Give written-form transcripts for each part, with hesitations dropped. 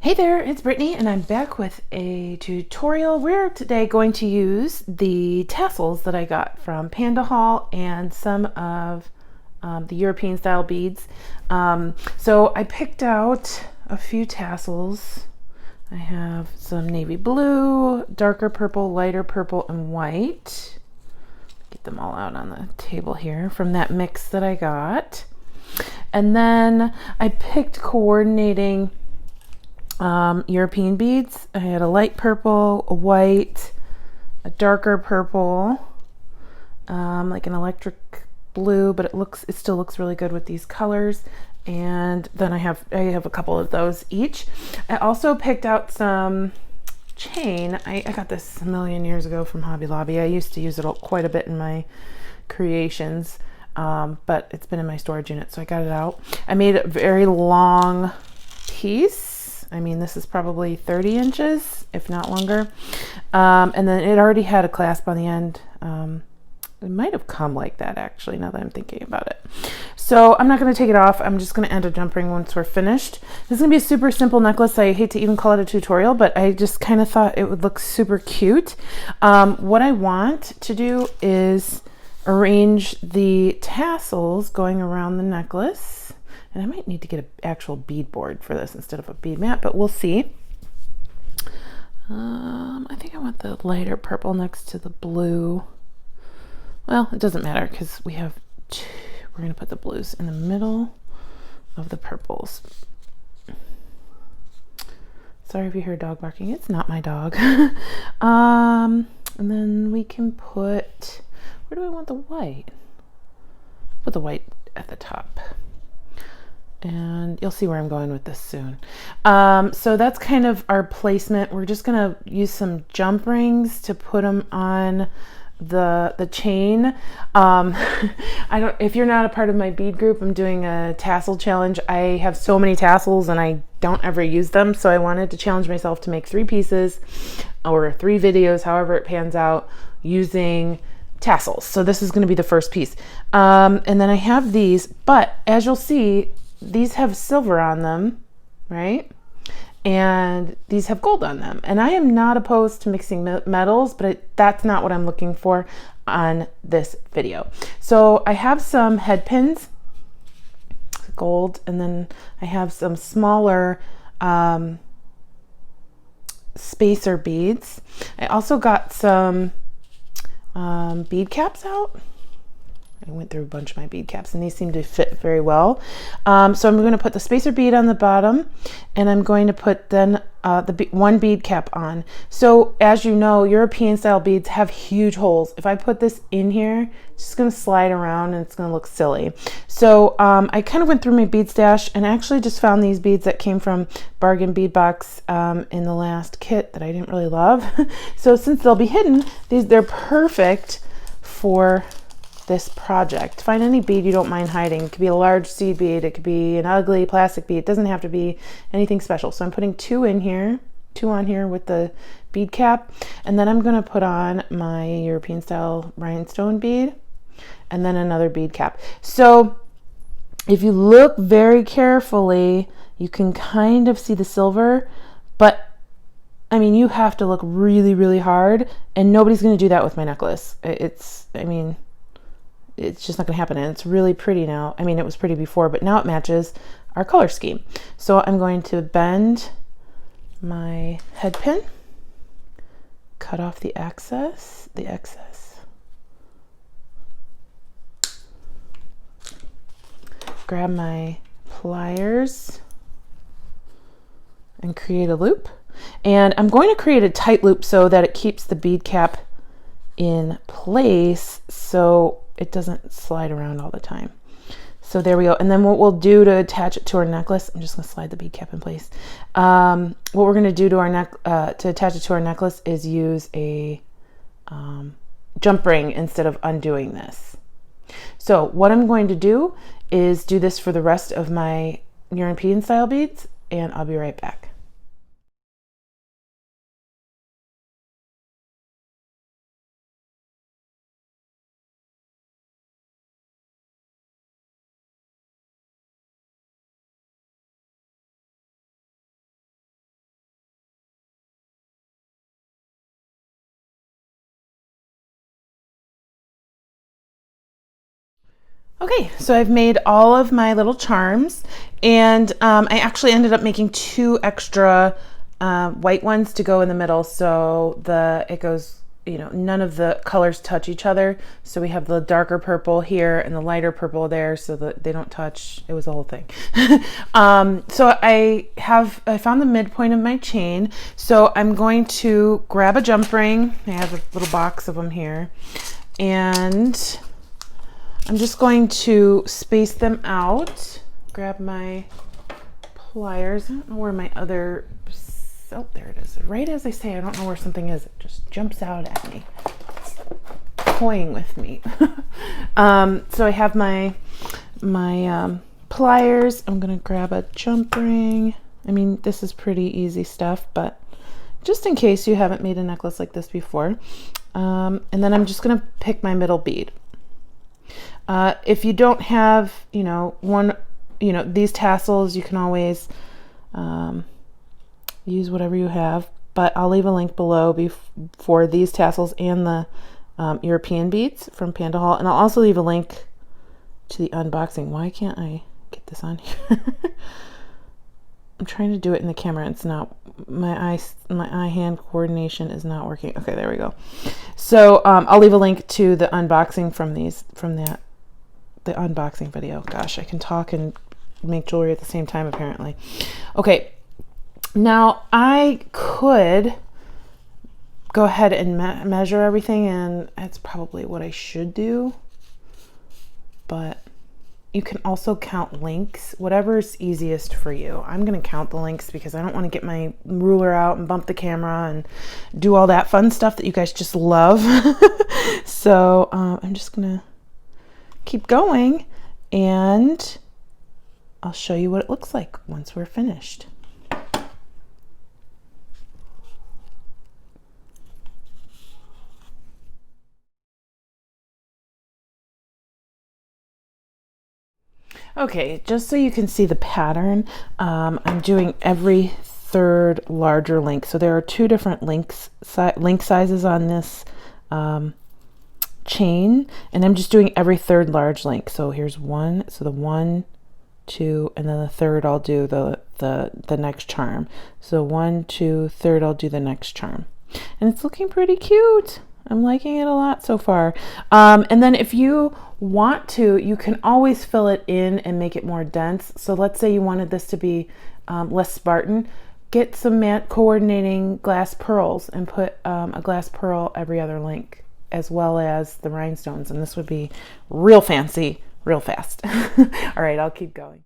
Hey there, it's Brittany and I'm back with a tutorial. We're today going to use the tassels that I got from PandaHall and some of the European style beads. So I picked out a few tassels. I have some navy blue, darker purple, lighter purple, and white. Get them all out on the table here from that mix that I got. And then I picked coordinating European beads. I had a light purple, a white, a darker purple, like an electric blue, but it still looks really good with these colors. And then I have a couple of those each. I also picked out some chain. I got this a million years ago from Hobby Lobby. I used to use it quite a bit in my creations, but it's been in my storage unit, so I got it out. I made a very long piece. I mean, this is probably 30 inches, if not longer. And then it already had a clasp on the end. It might have come like that, actually, now that I'm thinking about it. So I'm not going to take it off. I'm just going to end a jump ring once we're finished. This is going to be a super simple necklace. I hate to even call it a tutorial, but I just kind of thought it would look super cute. What I want to do is arrange the tassels going around the necklace. And I might need to get an actual bead board for this instead of a bead mat, but we'll see. I think I want the lighter purple next to the blue. Well, it doesn't matter because we have two. We're going to put the blues in the middle of the purples. Sorry if you hear a dog barking. It's not my dog. And then we can put, where do I want the white? Put the white at the top. And you'll see where I'm going with this soon. So that's kind of our placement. We're just gonna use some jump rings to put them on the chain. If you're not a part of my bead group, I'm doing a tassel challenge. I have so many tassels and I don't ever use them, so I wanted to challenge myself to make 3 pieces or 3 videos, however it pans out, using tassels. So this is going to be the first piece. And then I have these, but as you'll see, these have silver on them, right? And these have gold on them. And I am not opposed to mixing metals, but that's not what I'm looking for on this video. So I have some head pins, gold, and then I have some smaller spacer beads. I also got some bead caps out. I went through a bunch of my bead caps and these seem to fit very well. So I'm going to put the spacer bead on the bottom and I'm going to put then one bead cap on. So as you know, European style beads have huge holes. If I put this in here, it's just going to slide around and it's going to look silly. So I kind of went through my bead stash and actually just found these beads that came from Bargain Bead Box in the last kit that I didn't really love. So since they'll be hidden, they're perfect for this project. Find any bead you don't mind hiding. It could be a large seed bead, it could be an ugly plastic bead. It doesn't have to be anything special. So I'm putting 2 in here, 2 on here with the bead cap, and then I'm going to put on my European style rhinestone bead and then another bead cap. So if you look very carefully, you can kind of see the silver, but I mean, you have to look really, really hard, and nobody's going to do that with my necklace. It's just not going to happen. And it's really pretty now. I mean, it was pretty before, but now it matches our color scheme. So I'm going to bend my head pin, cut off the excess, grab my pliers and create a loop. And I'm going to create a tight loop so that it keeps the bead cap in place so it doesn't slide around all the time. So there we go. And then what we'll do to attach it to our necklace, I'm just going to slide the bead cap in place. What we're going to do to our to attach it to our necklace is use a jump ring instead of undoing this. So what I'm going to do is do this for the rest of my European style beads, and I'll be right back. Okay, so I've made all of my little charms, and I actually ended up making 2 extra white ones to go in the middle, so it goes, you know, none of the colors touch each other. So we have the darker purple here and the lighter purple there, so that they don't touch. It was a whole thing. So I found the midpoint of my chain. So I'm going to grab a jump ring. I have a little box of them here, and I'm just going to space them out. Grab my pliers. I don't know where my other, oh, there it is. Right as I say, I don't know where something is. It just jumps out at me. It's toying with me. So I have my pliers. I'm gonna grab a jump ring. I mean, this is pretty easy stuff, but just in case you haven't made a necklace like this before. And then I'm just gonna pick my middle bead. If you don't have, you know, these tassels, you can always use whatever you have, but I'll leave a link below for these tassels and the European beads from PandaHall, and I'll also leave a link to the unboxing. Why can't I get this on here? I'm trying to do it in the camera. It's not, my eye-hand coordination is not working. Okay, there we go. So I'll leave a link to the unboxing the unboxing video. Gosh, I can talk and make jewelry at the same time, apparently. Okay, now I could go ahead and measure everything, and that's probably what I should do, but you can also count links, whatever's easiest for you. I'm going to count the links because I don't want to get my ruler out and bump the camera and do all that fun stuff that you guys just love. So I'm just going to keep going, and I'll show you what it looks like once we're finished. Okay, just so you can see the pattern, I'm doing every third larger link. So there are 2 different link sizes on this chain, and I'm just doing every third large link. So here's 1, so the 1, 2, and then the third I'll do the next charm. So 1, 2, third I'll do the next charm, and it's looking pretty cute. I'm liking it a lot so far. And then if you want to, you can always fill it in and make it more dense. So let's say you wanted this to be less Spartan. Get some matte coordinating glass pearls and put a glass pearl every other link, as well as the rhinestones. And this would be real fancy, real fast. All right, I'll keep going.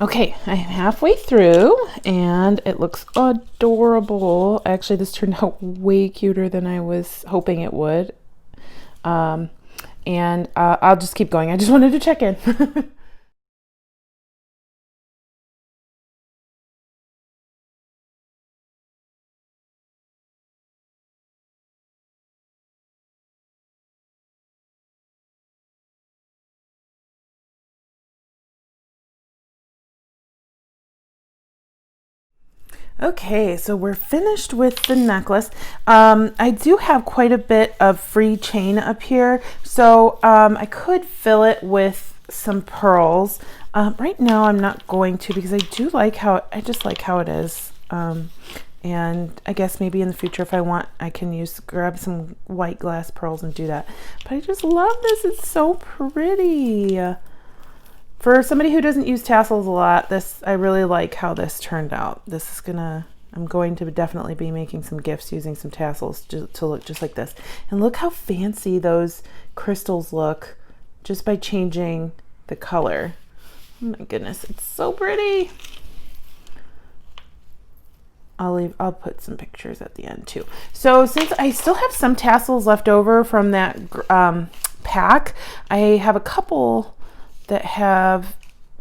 Okay, I'm halfway through, and it looks adorable. Actually, this turned out way cuter than I was hoping it would. And I'll just keep going. I just wanted to check in. Okay, so we're finished with the necklace. I do have quite a bit of free chain up here, so I could fill it with some pearls. Right now I'm not going to, because I just like how it is. And I guess maybe in the future, if I want, I can grab some white glass pearls and do that. But I just love this, it's so pretty. For somebody who doesn't use tassels a lot, I really like how this turned out. I'm going to definitely be making some gifts using some tassels to look just like this. And look how fancy those crystals look just by changing the color. Oh my goodness, it's so pretty. I'll put some pictures at the end too. So since I still have some tassels left over from that pack, I have a couple that have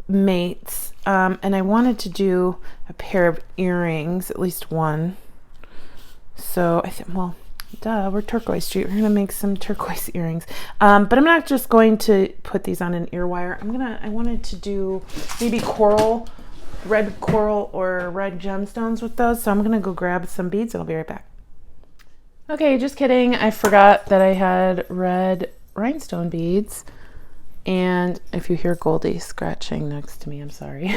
mates, and I wanted to do a pair of earrings, at least one. So I think, well, Duh, we're Turquoise.Street. We're gonna make some turquoise earrings. But I'm not just going to put these on an ear wire. I wanted to do maybe red coral or red gemstones with those. So I'm gonna go grab some beads and I'll be right back. Okay, just kidding. I forgot that I had red rhinestone beads. And if you hear Goldie scratching next to me, I'm sorry.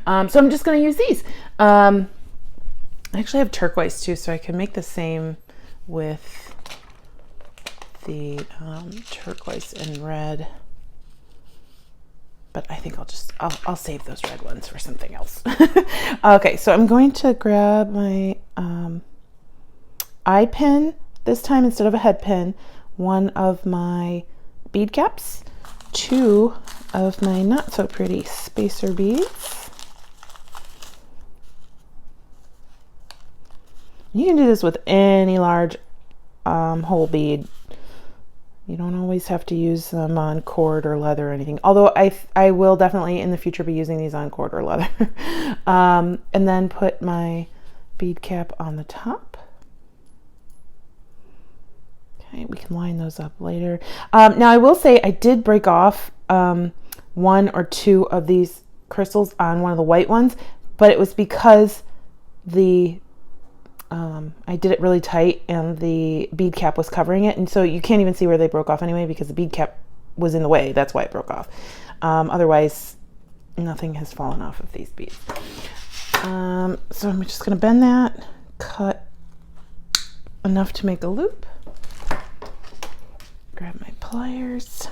So I'm just gonna use these. I actually have turquoise too, so I can make the same with the turquoise and red, but I think I'll save those red ones for something else. Okay, so I'm going to grab my eye pin this time instead of a head pin, one of my bead caps, two of my not so pretty spacer beads. You can do this with any large hole bead. You don't always have to use them on cord or leather or anything. Although I will definitely in the future be using these on cord or leather. And then put my bead cap on the top. Okay, we can line those up later. Now I will say I did break off one or two of these crystals on one of the white ones, but it was because I did it really tight and the bead cap was covering it, and so you can't even see where they broke off anyway because the bead cap was in the way. That's why it broke off. Otherwise nothing has fallen off of these beads. So I'm just going to bend that, cut enough to make a loop, grab my pliers,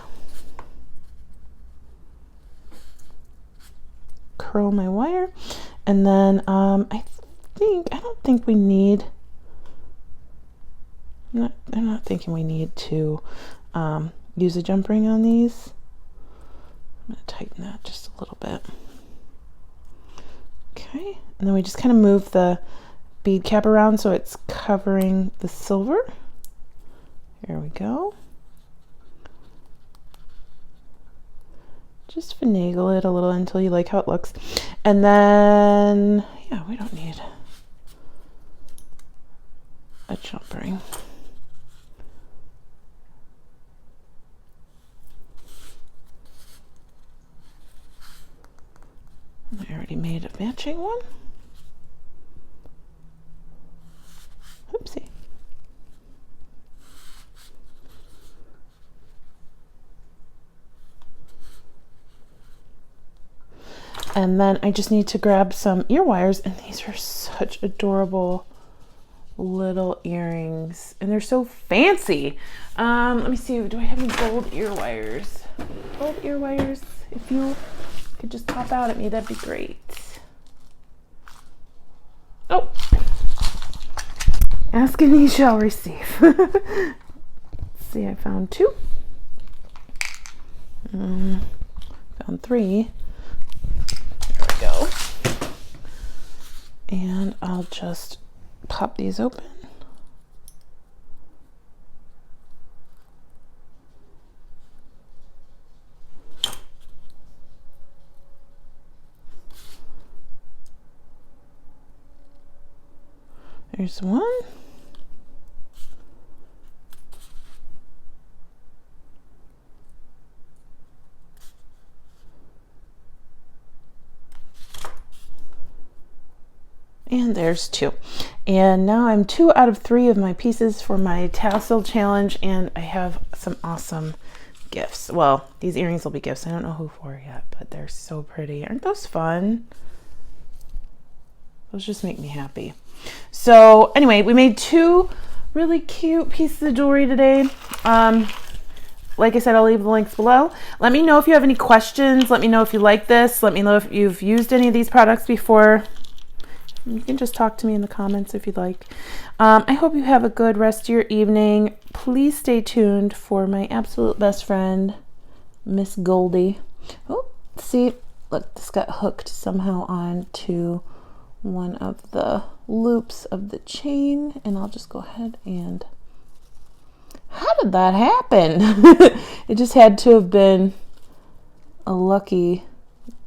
curl my wire, and then I don't think we need, I'm not thinking we need to use a jump ring on these. I'm going to tighten that just a little bit. Okay, and then we just kind of move the bead cap around so it's covering the silver. Here we go. Just finagle it a little until you like how it looks. And then, yeah, we don't need a jump ring. I already made a matching one. Oopsie. And then I just need to grab some ear wires, and these are such adorable little earrings, and they're so fancy. Let me see, do I have any gold ear wires? Gold ear wires, if you could just pop out at me, that'd be great. Oh, ask and ye shall receive. Let's see, I found two. Found three. There we go. And I'll just pop these open. There's one. And there's two. And now I'm 2 out of 3 of my pieces for my Tassel challenge, and I have some awesome gifts. Well, these earrings will be gifts. I don't know who for yet, but they're so pretty. Aren't those fun? Those just make me happy. So anyway, we made 2 really cute pieces of jewelry today. Like I said, I'll leave the links below. Let me know if you have any questions. Let me know if you like this. Let me know if you've used any of these products before. You can just talk to me in the comments if you'd like. I hope you have a good rest of your evening. Please stay tuned for my absolute best friend, Miss Goldie. Oh, see, look, this got hooked somehow onto one of the loops of the chain, and I'll just go ahead and... How did that happen? It just had to have been a lucky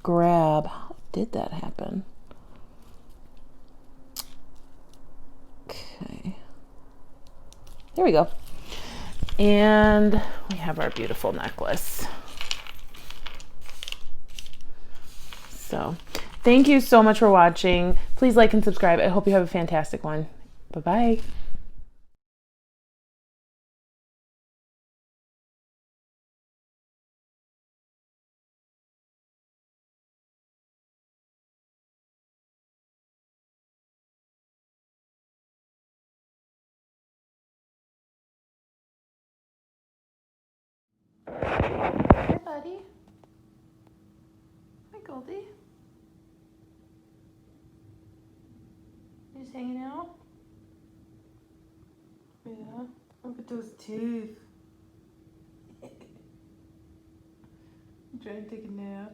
grab. How did that happen? Okay. Here we go. And we have our beautiful necklace. So thank you so much for watching. Please like and subscribe. I hope you have a fantastic one. Bye-bye. Hi, buddy. Hi, Goldie. You just hanging out? Yeah. Look at those teeth. You trying to take a nap?